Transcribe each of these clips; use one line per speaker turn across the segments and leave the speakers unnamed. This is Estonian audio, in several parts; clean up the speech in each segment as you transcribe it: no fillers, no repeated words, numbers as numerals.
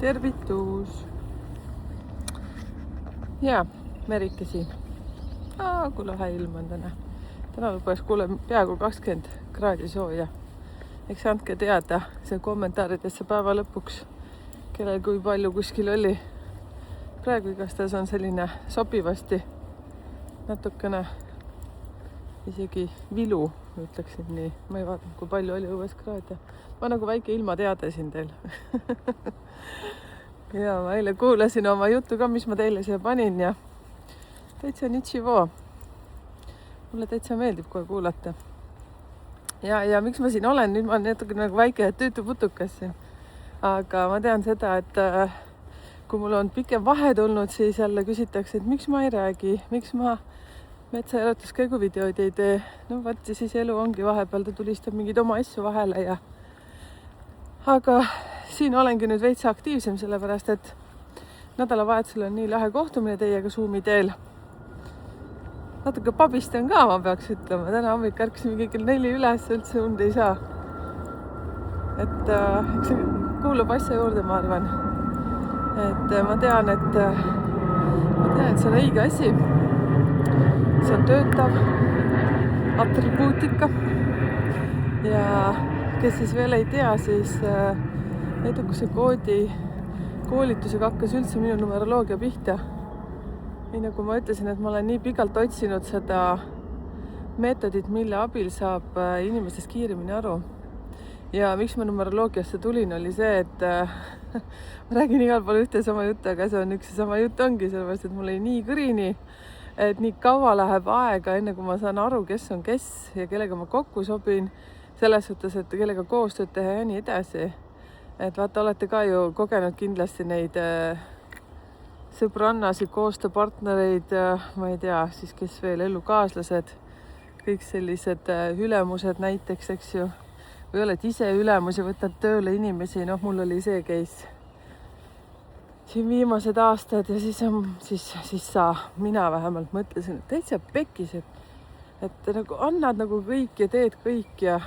tervitus. Ja Merike siin. Kui lahe ilm on täna. Täna lubas kuule peaaegu 20 kraadi sooja. Eks andke teada see kommentaaridesse päeva lõpuks, kellel kui palju kuskil oli. Praegu igastahes on selline sobivasti natukene isegi vilu, ütleksin nii. Ma ei vaadanud, kui palju oli õues kraade. Ma nagu väike ilmateade siin teil. Ja ma eile kuulasin oma juttu ka, mis ma teile siia panin ja täitsa nichivo. Mulle täitsa meeldib kohe kuulata. Ja miks ma siin olen? Nüüd ma olen natuke nagu väike tüütu putukas siin. Aga ma tean seda, et kui mul on pikem vahe tulnud, siis jälle küsitakse, et miks ma ei räägi, miks ma metsaelutuskäigu videoid ei tee. No vaati, siis elu ongi vahepeal, ta tulistab mingid oma asju vahele ja aga siin olengi nüüd veitsa aktiivsem, sellepärast et nädalavahetusel on nii lahe kohtumine teiega Zoomi teel. Natuke pabistan ka, ma peaks ütlema. Täna hommik ärkasin mingi kell 4 üles, üldse und ei saa. Et eks see kuulub asja juurde, ma arvan. Et ma tean, et see on õige asi. See on töötav atribuutika. Ja kes siis veel ei tea, siis edukuse koodi koolitusega hakkas üldse minu numeroloogia pihta. Nii nagu ma ütlesin, et ma olen nii pikalt otsinud seda meetodit, mille abil saab inimestest kiiremini aru. Ja miks ma numeroloogiasse tulin, oli see, et ma räägin igal pool ühte sama juttu, aga see on üks ja sama jutt ongi, sellepärast, et mul oli nii kõrini, et nii kaua läheb aega, enne kui ma saan aru, kes on kes ja kellega ma kokku sobin, selles suhtes, et kellega koostööd teha ja nii edasi. Et vaata, olete ka ju kogenud kindlasti neid sõbrannasid, koostööpartnereid, ma ei tea, siis kes veel, elukaaslased, kõik sellised ülemused näiteks, eks ju, või oled ise ülemus ja võtad tööle inimesi, mul oli see case siin viimased aastad ja siis mina vähemalt mõtlesin, et täitsa pekkis, et nagu annad nagu kõik ja teed kõik ja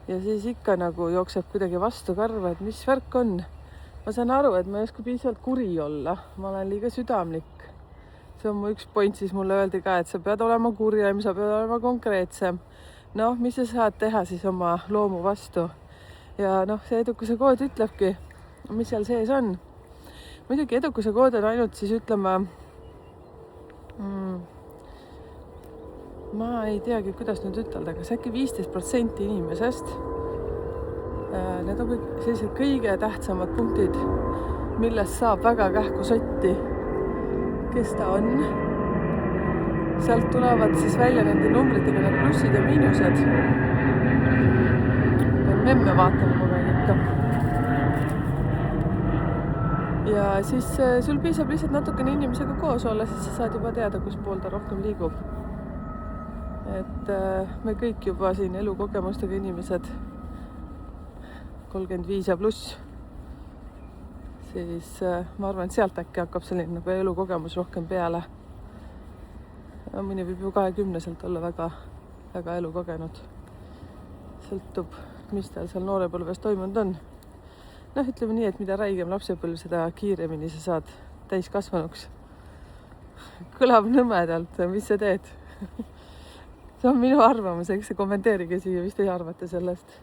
siis ikka nagu jookseb kuidagi vastu karva, et mis värk on. Ma saan aru, et ma ei oska piisavalt kuri olla, ma olen liiga südamlik. See on mu üks point, siis mulle öeldi ka, et sa pead olema kurjem, sa pead olema konkreetsem. Mis sa saad teha siis oma loomu vastu? Ja see edukuse kood ütlebki, mis seal sees on. Muidugi edukuse kood on ainult siis ütlema, ma ei teagi, kuidas nüüd ütelda, aga äkki 15% inimesest. Need on kõik sellised kõige tähtsamad punktid, millest saab väga kähku sotti, kes ta on. Sealt tulevad siis välja nende numbritega need plussid ja miinused. Pean memme vaatama kogu aeg ikka. Ja siis sul piisab lihtsalt natukene inimesega koos olla, siis sa saad juba teada, kus pool ta rohkem liigub. Et me kõik juba siin elukogemustega inimesed 35 ja pluss, siis ma arvan, et sealt äkki hakkab selline nagu elukogemus rohkem peale. Mõni võib ju 20-selt olla väga, väga elukogenud. Sõltub, mis tal seal noorepõlves toimunud on. Ütleme nii, et mida räigem lapsepõlv, seda kiiremini sa saad täiskasvanuks. Kõlab nõmedalt, mis sa teed? See on minu arvamus, eks see kommenteerige siia, mis te arvate sellest.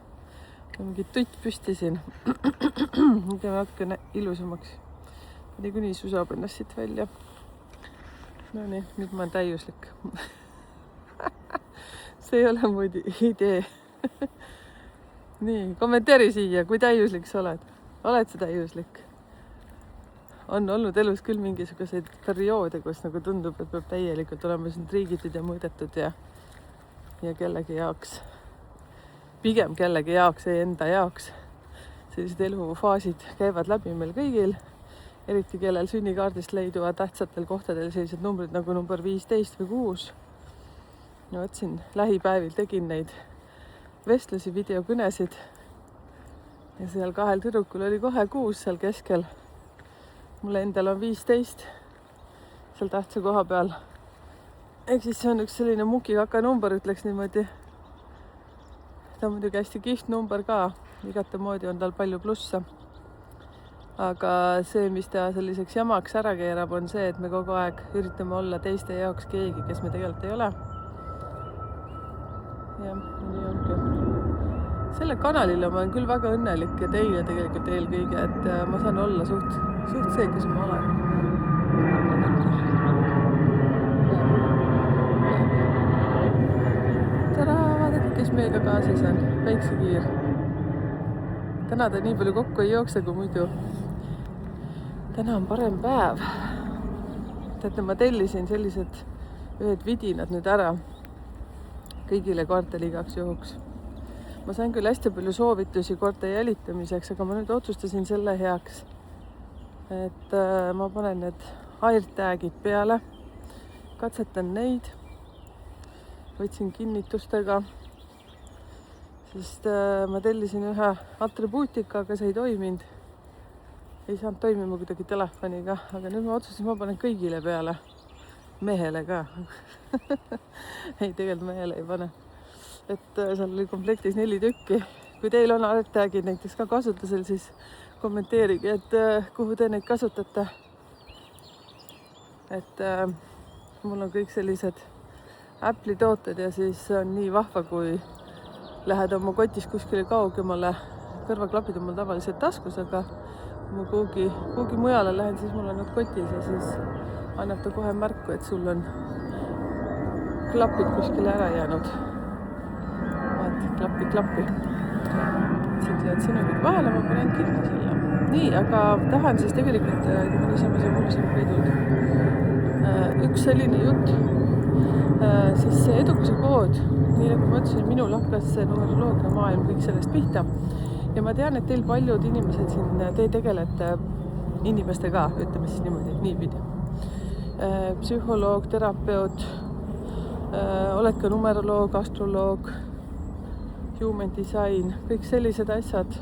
Mingi tutt püsti siin. Teeme natukene ilusamaks. Niikuinii susab ennast siit välja. Nii, nüüd ma olen täiuslik. See ei ole mu idee. Nii, kommenteeri siia, kui täiuslik sa oled. Oled sa täiuslik? On olnud elus küll mingisuguseid perioode, kus nagu tundub, et peab täielikult olema siin riigitud ja mõõdetud ja kellegi jaoks. Pigem kellegi jaoks, ei enda jaoks. Sellised elufaasid käivad läbi meil kõigil. Eriti kellel sünnikaardist leiduvad tähtsatel kohtadel sellised numbrid nagu number 15 või 6. Ja võtsin, lähipäevil tegin neid vestlusi, videokõnesid. Ja seal 2 tüdrukul oli kohe 6 seal keskel. Mulle endal on 15 seal tähtsa koha peal. Ehk siis see on üks selline mukikaka number, ütleks niimoodi. Ta on muidugi hästi kihvt number ka. Igate moodi on tal palju plusse. aga see, mis ta selliseks jamaks ära keerab, on see, et me kogu aeg üritame olla teiste jaoks keegi, kes me tegelikult ei ole. jah, nii ongi. Selle kanalile ma olen küll väga õnnelik ja teile tegelikult eelkõige, et ma saan olla suht see, kes ma olen. tada, vaadake, kes meiega kaasas on, Päiksekiir. Täna ta nii palju kokku ei jookse kui muidu. Täna on parem päev. Teate, ma tellisin sellised ühed vidinad nüüd ära kõigile koertele igaks juhuks. Ma sain küll hästi palju soovitusi koerte jälitamiseks, aga ma nüüd otsustasin selle heaks, et ma panen need AirTagid peale, katsetan neid, võtsin kinnitustega, sest ma tellisin ühe atribuutika, aga see ei toiminud. Ei saanud toimima kuidagi telefoniga, aga nüüd ma otsustasin, ma panen kõigile peale. Mehele ka. ei, tegelikult mehele ei pane. Et seal oli komplektis 4 tükki. Kui teil on AirTagid näiteks ka kasutusel, siis kommenteerige, et kuhu te neid kasutate. Et mul on kõik sellised Apple'i tooted ja siis on nii vahva, kui lähed oma kotis kuskile kaugemale. Kõrvaklapid on mul tavaliselt taskus, aga kui ma kuhugi mujale lähen, siis mul on nad kotis ja siis annab ta kohe märku, et sul on klapid kuskile ära jäänud. Vaat, klappi. Siin tulevad sõnumid vahele, ma panen kinni selle. Nii, aga tahan siis tegelikult, kui ma niisama see mul siin peidud, üks selline jutt, siis see edukuse kood, nii nagu ma ütlesin, minul hakkas see numeroloogia maailm kõik sellest pihta. Ja ma tean, et teil paljud inimesed siin, te tegelete inimestega, ütleme siis niipidi. Psühholoog, terapeut, oled ka numeroloog, astroloog, human design, kõik sellised asjad.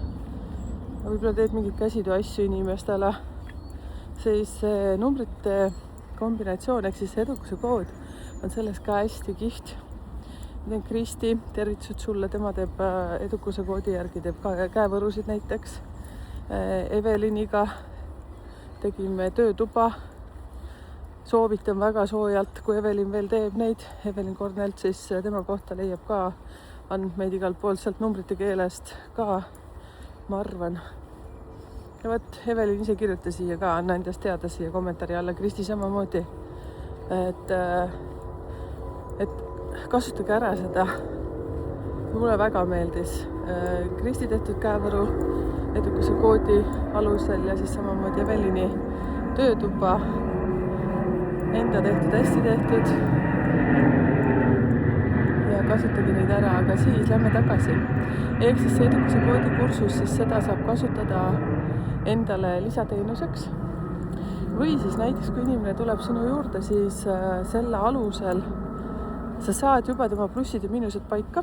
Võib-olla teed mingid käsitöö asju inimestele. Siis numbrite kombinatsioon, ehk siis edukuse kood on selles ka hästi kiht. Teen Kristi, tervitused sulle, tema teeb edukuse koodi järgi, teeb ka käevõrusid näiteks. Eveliniga tegime töötuba. Soovitan väga soojalt, kui Evelin veel teeb neid. Evelin Kornelt, siis tema kohta leiab ka andmeid igalt poolt sealt numbrite keelest ka, ma arvan. Ja võt, Evelin ise kirjuta siia ka, anna endast teada siia kommentaari alla. Kristi samamoodi, et kasutage ära seda. Mulle väga meeldis Kristi tehtud käevõru edukuse koodi alusel ja siis samamoodi Evelini töötuba. Enda tehtud, hästi tehtud. Ja kasutage neid ära, aga siis lähme tagasi. Ehk siis see edukuse koodi kursus, siis seda saab kasutada endale lisateenuseks. Või siis näiteks, kui inimene tuleb sinu juurde, siis selle alusel sa saad juba tema plussid ja miinused paika.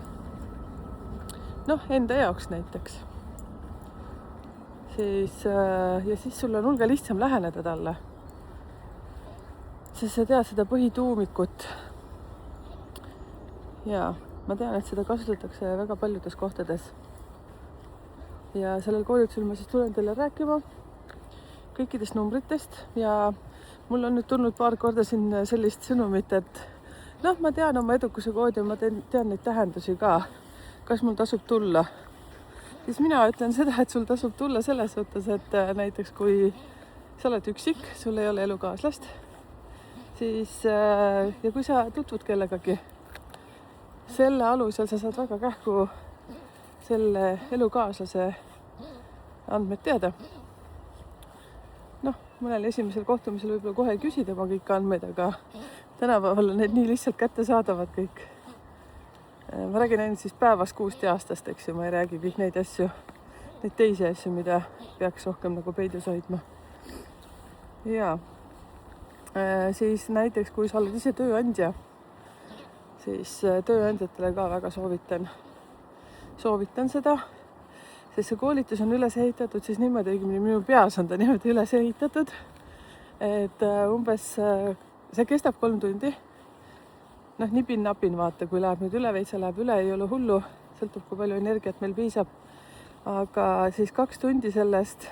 Enda jaoks näiteks. Ja siis sul on hulga lihtsam läheneda talle. Sest sa tead seda põhituumikut. Ja ma tean, et seda kasutatakse väga paljudes kohtades. Ja sellel koolitusel ma siis tulen teile rääkima kõikidest numbritest ja mul on nüüd tulnud paar korda siin sellist sõnumit, et ma tean oma edukuse koodi ja ma tean neid tähendusi ka. Kas mul tasub tulla? Siis mina ütlen seda, et sul tasub tulla selles suhtes, et näiteks kui sa oled üksik, sul ei ole elukaaslast, siis ja kui sa tutvud kellegagi, selle alusel sa saad väga kähku selle elukaaslase andmed teada. Mõnel esimesel kohtumisel võib-olla kohe ei küsi tema kõik andmeid, aga tänapäeval on need nii lihtsalt kättesaadavad kõik. Ma räägin ainult siis päevast, kuust ja aastast, eks ju, ma ei räägi kõik neid asju, neid teisi asju, mida peaks rohkem nagu peidus hoidma. Ja siis näiteks, kui sa oled ise tööandja, siis tööandjatele ka väga soovitan seda, sest see koolitus on üles ehitatud siis niimoodi, õigemini minu peas on ta niimoodi üles ehitatud, et umbes see kestab 3 tundi. Nipin-napin vaata, kui läheb nüüd üle, veitsa läheb üle, ei ole hullu, sõltub kui palju energiat meil piisab. Aga siis 2 tundi sellest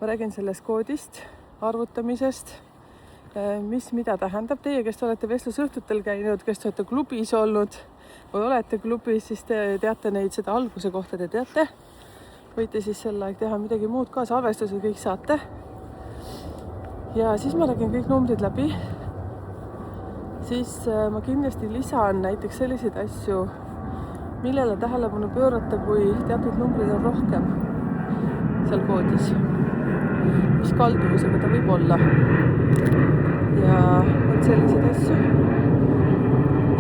ma räägin sellest koodist, arvutamisest, mis mida tähendab. Teie, kes te olete vestlusõhtutel käinud, kes te olete klubis olnud või olete klubis, siis te teate neid, seda alguse kohta te teate. Võite siis sel aeg teha midagi muud ka, salvestused kõik saate. Ja siis ma räägin kõik numbrid läbi. Siis ma kindlasti lisan näiteks selliseid asju, millele tähelepanu pöörata, kui teatud numbrid on rohkem seal koodis. Mis kalduvusega ta võib olla. Ja on selliseid asju.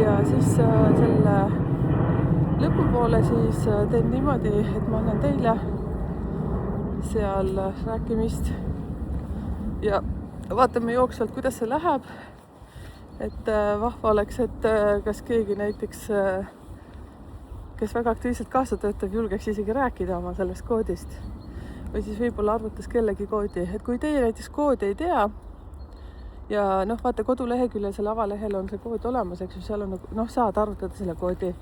Ja siis selle lõpupoole siis teen niimoodi, et ma annan teile seal rääkimist ja vaatame jooksvalt, kuidas see läheb. Et vahva oleks, et kas keegi näiteks, kes väga aktiivselt kaasa töötab, julgeks isegi rääkida oma sellest koodist. Või siis võib-olla arvutas kellegi koodi. Et kui teie näiteks koodi ei tea ja vaata koduleheküljel, selle avalehel on see kood olemas, eks ju, seal on saad arvutada selle koodi.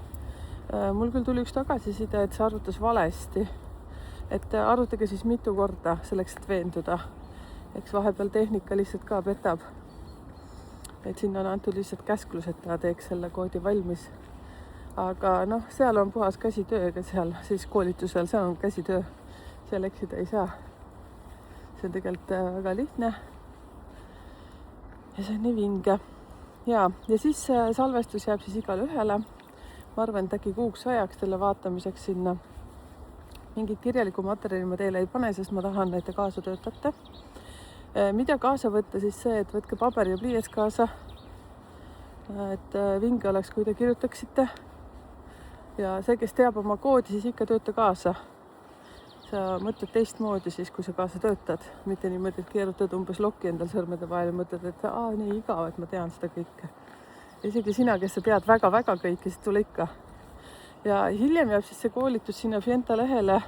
Mul küll tuli üks tagasiside, et see arvutas valesti. Et arvutage siis mitu korda selleks, et veenduda. Eks vahepeal tehnika lihtsalt ka petab. Et sinna on antud lihtsalt käsklus, et ta teeks selle koodi valmis. Aga seal on puhas käsitöö, ega seal siis koolitusel, seal on käsitöö. Seal eksida ei saa. See on tegelikult väga lihtne. Ja see on nii vinge. Ja siis salvestus jääb siis igale ühele. Ma arvan, et äkki kuuks ajaks teile vaatamiseks sinna mingit kirjalikku materjali ma teile ei pane, sest ma tahan, et te kaasa töötate. Mida kaasa võtta, siis see, et võtke paber ja pliiats kaasa. Et vinge oleks, kui te kirjutaksite. Ja see, kes teab oma koodi, siis ikka tööta kaasa. Sa mõtled teistmoodi siis, kui sa kaasa töötad. Mitte niimoodi, et keerutad umbes lokki endal sõrmede vahel ja mõtled, et nii igav, et ma tean seda kõike. Isegi sina, kes sa tead väga-väga kõike, siis tule ikka. Ja hiljem jääb siis see koolitus sinna Fienta lehele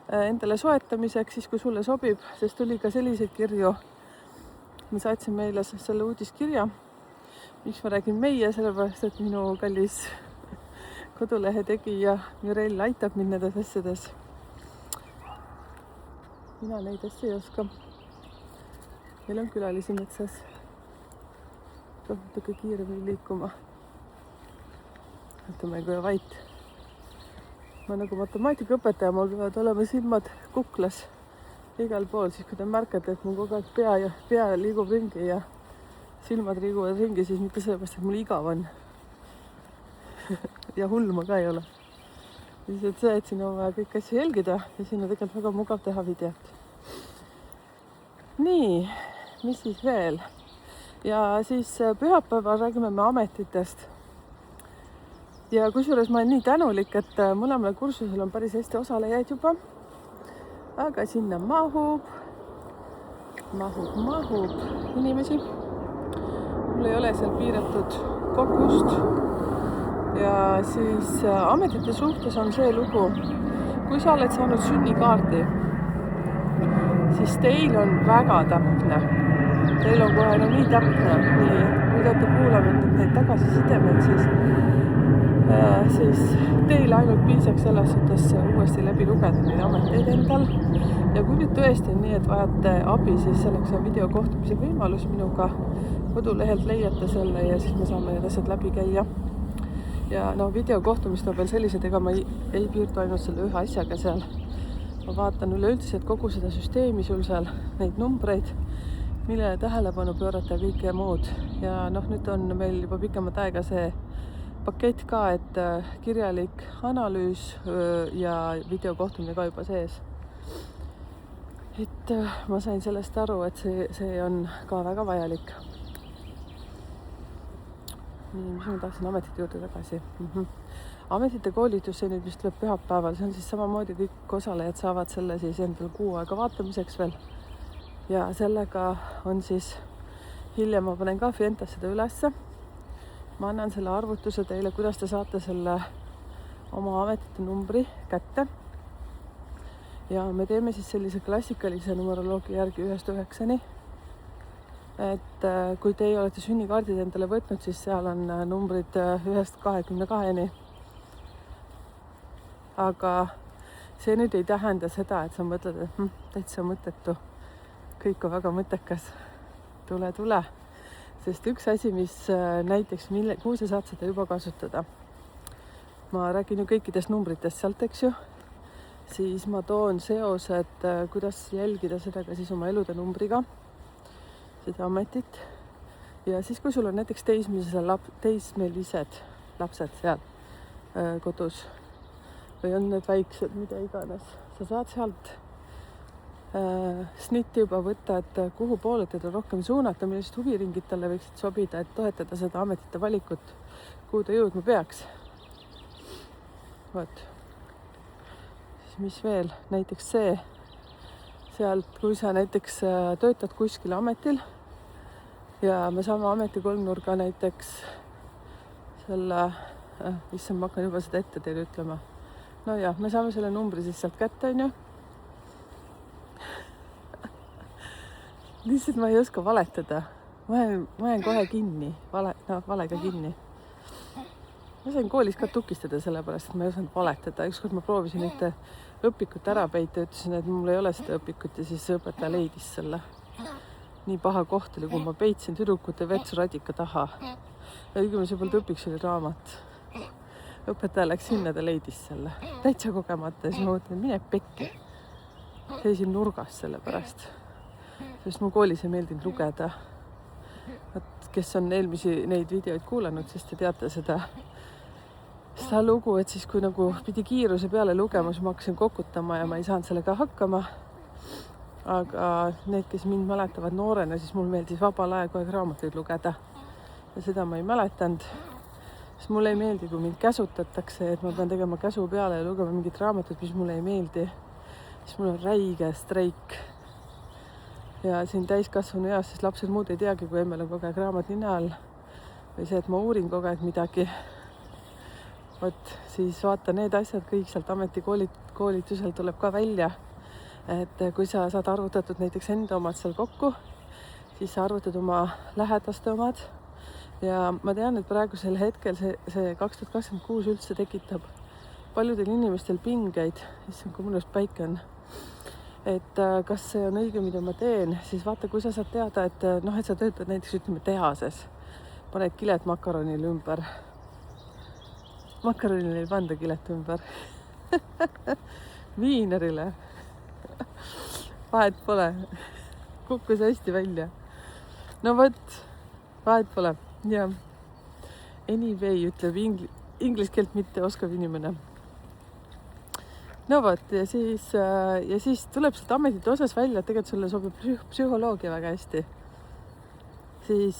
endale soetamiseks, siis kui sulle sobib, sest tuli ka selliseid kirju. Ma saatsin meile selle uudiskirja. Miks ma räägin meie, sellepärast, et minu kallis kodulehe tegija Mirel aitab mind nendes asjades. Mina neid asju ei oska. Meil on külalisi metsas. Peab natuke kiiremini liikuma. Võtame kui vait. Ma nagu matemaatikaõpetaja, mul peavad olema silmad kuklas igal pool, siis kui te märkate, et mul kogu aeg pea liigub ringi ja silmad liiguvad ringi, siis mitte sellepärast, et mul igav on. Ja hull ma ka ei ole. Lihtsalt see, et siin on vaja kõik asju jälgida ja siin on tegelikult väga mugav teha videot. Nii, mis siis veel? Ja siis pühapäeval räägime me ametitest. Ja kusjuures ma olen nii tänulik, et mõlemale kursusel on päris hästi osalejaid juba. Aga sinna mahub inimesi. Mul ei ole seal piiratud kogust. Ja siis ametite suhtes on see lugu. Kui sa oled saanud sünnikaardi, siis teil on väga täpne. Teil on kohe nii täpne. Nii, kui te olete kuulanud neid tagasisidemeid, siis teil ainult piisaks selles suhtes uuesti läbi lugeda neid ameteid endal. Ja kui nüüd tõesti on nii, et vajate abi, siis selleks on videokohtumise võimalus minuga. Kodulehelt leiate selle ja siis me saame need asjad läbi käia. Ja videokohtumist on veel sellised, ega ma ei piirdu ainult selle ühe asjaga seal. Ma vaatan üleüldiselt kogu seda süsteemi sul seal, neid numbreid, millele tähelepanu pöörata ja kõike muud. Ja nüüd on meil juba pikemat aega see pakett ka, et kirjalik analüüs ja videokohtumine ka juba sees. Et ma sain sellest aru, et see on ka väga vajalik. Mis ma tahtsin ametite juurde tagasi. Ametite koolitus, see nüüd vist lõpp pühapäeval, see on siis samamoodi kõik osalejad saavad selle siis endal kuu aega vaatamiseks veel. Ja sellega on siis hiljem ma panen ka Fientas seda ülesse. Ma annan selle arvutuse teile, kuidas te saate selle oma ametite numbri kätte. Ja me teeme siis sellise klassikalise numeroloogia järgi 1-9. Et kui teie olete sünnikaardid endale võtnud, siis seal on numbrid 1-22. Aga see nüüd ei tähenda seda, et sa mõtled, et täitsa mõttetu, kõik on väga mõttekas, tule. Sest üks asi, mis näiteks, kuhu sa saad seda juba kasutada. Ma räägin ju kõikidest numbritest sealt, eks ju. Siis ma toon seosed, kuidas jälgida seda ka siis oma elude numbriga, seda ametit. Ja siis, kui sul on näiteks teismelised lapsed seal kodus või on need väiksed, mida iganes, sa saad sealt snitti juba võtta, et kuhu poole teda rohkem suunata, millised huviringid talle võiksid sobida, et toetada seda ametite valikut, kuhu ta jõudma peaks. Vot. Siis mis veel? Näiteks see, sealt, kui sa näiteks töötad kuskil ametil ja me saame ameti kolmnurga näiteks selle, issand, ma hakkan juba seda ette teile ütlema. No jah, me saame selle numbri siis sealt kätte, on ju. Lihtsalt ma ei oska valetada. Ma jään kohe kinni, valega kinni. Ma sain koolis ka tukistada sellepärast, et ma ei osanud valetada. Ükskord ma proovisin ühte õpikut ära peita ja ütlesin, et mul ei ole seda õpikut ja siis õpetaja leidis selle. Nii paha koht oli, kui ma peitsin tüdrukute vetsuradika taha. Õigemini see polnud õpiks, oli raamat. Õpetaja läks sinna, ta leidis selle. Täitsa kogemata ja siis ma mõtlen, mine pekki. Seisin nurgas selle pärast. Sest mu koolis ei meeldinud lugeda. Et kes on eelmisi neid videoid kuulanud, siis te teate seda lugu, et siis kui nagu pidi kiiruse peale lugema, siis ma hakkasin kokutama ja ma ei saanud sellega hakkama. Aga need, kes mind mäletavad noorena, siis mul meeldis vabal ajal kogu aeg raamatuid lugeda. Ja seda ma ei mäletanud. Sest mulle ei meeldi, kui mind käsutatakse, et ma pean tegema käsu peale ja lugema mingit raamatut, mis mulle ei meeldi. Siis mul on räige streik. Ja siin täiskasvanu eas, siis lapsed muud ei teagi, kui emmel on kogu aeg raamat nina all. Või see, et ma uurin kogu aeg midagi. Vot, siis vaata need asjad kõik sealt ametikoolitusel tuleb ka välja. Et kui sa saad arvutatud näiteks enda omad seal kokku, siis sa arvutad oma lähedaste omad. Ja ma tean, et praegusel hetkel see 2026 üldse tekitab paljudel inimestel pingeid, issand, kui mõnus päike on. Et kas see on õige, mida ma teen, siis vaata, kui sa saad teada, et et sa töötad näiteks, ütleme, tehases, paned kilet makaronile ümber. Makaronile ei panda kilet ümber. Viinerile. Vahet pole. Kukkus hästi välja. No vot, vahet pole. Ja anyway ütleb inglise keelt mitte oskav inimene. No vot, ja siis tuleb seda ametite osas välja, et tegelikult sulle sobib psühholoogia väga hästi. Siis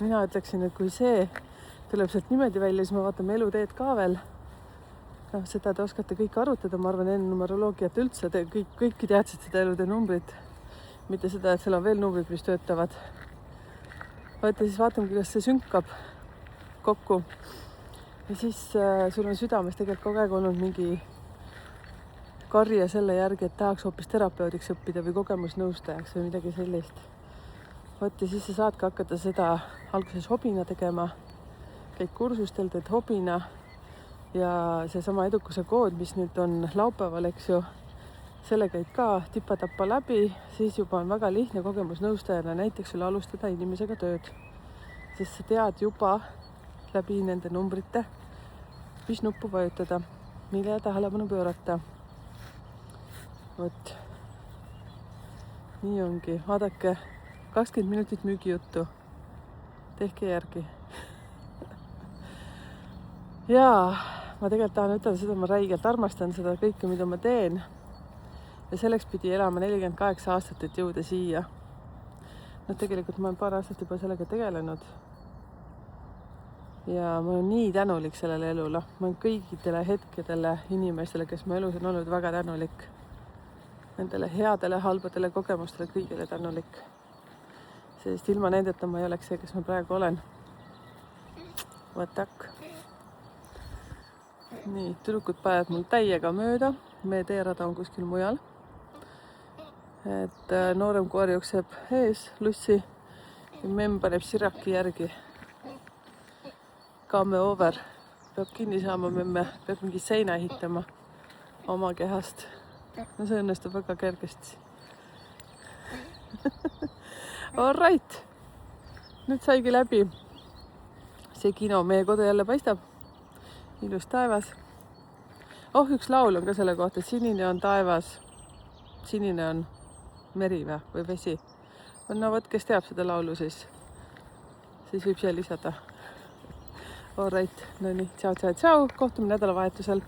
mina ütleksin, et kui see tuleb sealt niimoodi välja, siis me vaatame eluteed ka veel. No, seda te oskate kõik arutada, ma arvan, enne numeroloogiat üldse, kõiki teadsid seda elude numbrit. Mitte seda, et seal on veel numbrid, mis töötavad. Vaata, siis vaatame, kuidas see sünkab kokku. Ja siis sul on südames tegelikult kogu aeg olnud mingi karje selle järgi, et tahaks hoopis terapeudiks õppida või kogemusnõustajaks või midagi sellist. Vot, ja siis sa saadki hakata seda alguses hobina tegema. Käid kursustel, teed hobina ja seesama edukuse kood, mis nüüd on laupäeval, eks ju, selle käid ka tippa-tappa läbi, siis juba on väga lihtne kogemusnõustajana näiteks üle alustada inimesega tööd. Sest sa tead juba läbi nende numbrite, mis nuppu vajutada, mille tähelepanu pöörata. Vot, nii ongi. Vaadake, 20 minutit müügijuttu. Tehke järgi. Jaa, ma tegelikult tahan ütelda seda, ma räigelt armastan seda kõike, mida ma teen. Ja selleks pidi elama 48 aastat, et jõuda siia. No tegelikult ma olen paar aastat juba sellega tegelenud. Ja ma olen nii tänulik sellele elule. Ma olen kõigidele hetkedele inimestele, kes mu elus on olnud väga tänulik. Nendele headele, halbadele kogemustele kõigile tänulik. Sest ilma nendeta ma ei oleks see, kes ma praegu olen. Vatak. Nii, tüdrukud panevad mul täiega mööda. Meie teerada on kuskil mujal. Et noorem koer jookseb ees, Lussi. Ja memm paneb siraki järgi. Come over. Peab kinni saama memme. Peab mingi seina ehitama. oma kehast. no see õnnestub väga kergesti. All right, nüüd saigi läbi see kino, meie kodu jälle paistab, ilus taevas. Oh, üks laul on ka selle kohta, sinine on taevas, sinine on meri või vesi. no vot, kes teab seda laulu, siis võib siia lisada. All right, no nii, tšau, kohtume nädalavahetusel.